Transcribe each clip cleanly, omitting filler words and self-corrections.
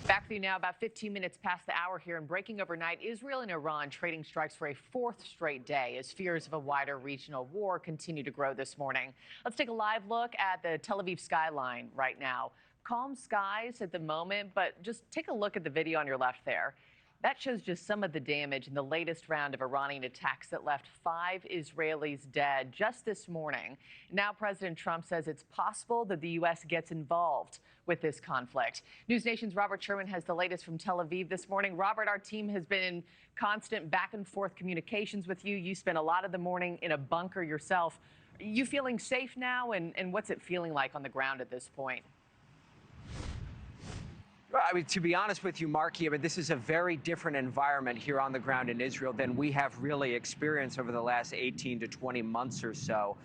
Back with you now, about 15 minutes past the hour here, and breaking overnight, Israel and Iran trading strikes for a fourth straight day as fears of a wider regional war continue to grow this morning. Let's take a live look at the Tel Aviv skyline right now. Calm skies at the moment, but just take a look at the video on your left there. That shows just some of the damage in the latest round of Iranian attacks that left 5 Israelis dead just this morning. Now President Trump says it's possible that the U.S. gets involved with this conflict. NewsNation's Robert Sherman has the latest from Tel Aviv this morning. Robert, our team has been in constant back and forth communications with you. You spent a lot of the morning in a bunker yourself. Are you feeling safe now, and what's it feeling like on the ground at this point? I mean, to be honest with you, Markie, this is a very different environment here on the ground in Israel than we have really experienced over the last 18 to 20 months or so.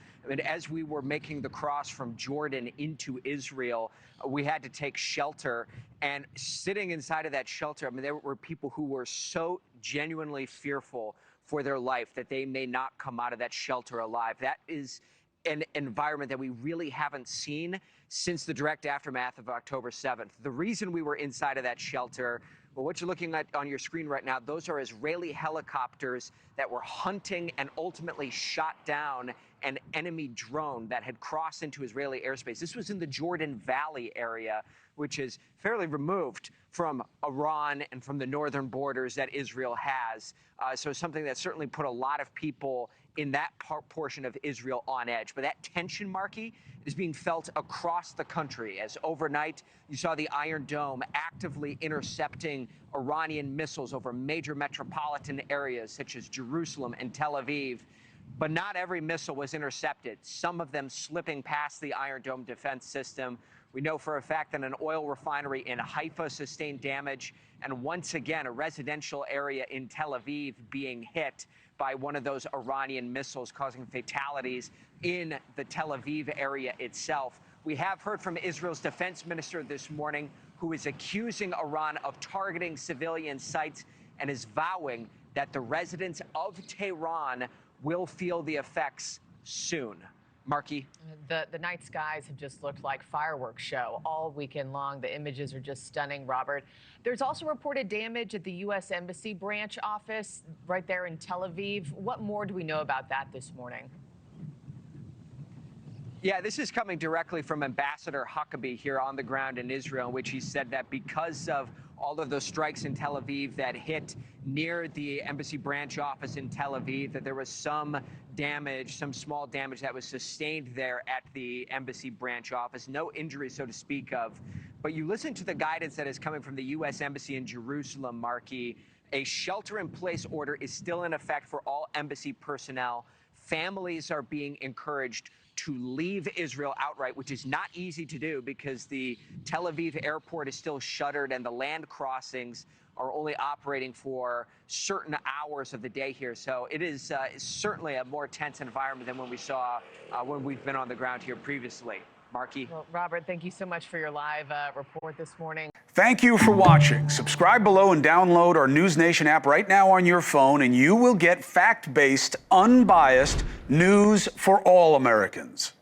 As we were making the cross from Jordan into Israel, we had to take shelter. And sitting inside of that shelter, there were people who were so genuinely fearful for their life that they may not come out of that shelter alive. That is an environment that we really haven't seen since the direct aftermath of October 7th. The reason we were inside of that shelter, well, what you're looking at on your screen right now, those are Israeli helicopters that were hunting and ultimately shot down an enemy drone that had crossed into Israeli airspace. This was in the Jordan Valley area, which is fairly removed from Iran and from the northern borders that Israel has. So something that certainly put a lot of people in that portion of Israel on edge. But that tension, Markie, is being felt across the country as overnight you saw the Iron Dome actively intercepting Iranian missiles over major metropolitan areas such as Jerusalem and Tel Aviv. But not every missile was intercepted, some of them slipping past the Iron Dome defense system. We know for a fact that an oil refinery in Haifa sustained damage, and once again, a residential area in Tel Aviv being hit by one of those Iranian missiles, causing fatalities in the Tel Aviv area itself. We have heard from Israel's defense minister this morning, who is accusing Iran of targeting civilian sites and is vowing that the residents of Tehran will feel the effects soon. Markie? The night skies have just looked like fireworks show all weekend long. The images are just stunning, Robert. There's also reported damage at the U.S. Embassy branch office right there in Tel Aviv. What more do we know about that this morning? Yeah, this is coming directly from Ambassador Huckabee here on the ground in Israel, in which he said that because of all of those strikes in Tel Aviv that hit near the embassy branch office in Tel Aviv, that there was some damage, some small damage that was sustained there at the embassy branch office. No injuries, so to speak of. But you listen to the guidance that is coming from the U.S. Embassy in Jerusalem, Markie. A shelter-in-place order is still in effect for all embassy personnel. Families are being encouraged to leave Israel outright, which is not easy to do because the Tel Aviv airport is still shuttered and the land crossings are only operating for certain hours of the day here. So it is certainly a more tense environment than when we saw when we've been on the ground here previously. Markie? Well, Robert, thank you so much for your live report this morning. Thank you for watching. Subscribe below and download our NewsNation app right now on your phone, and you will get fact-based, unbiased news for all Americans.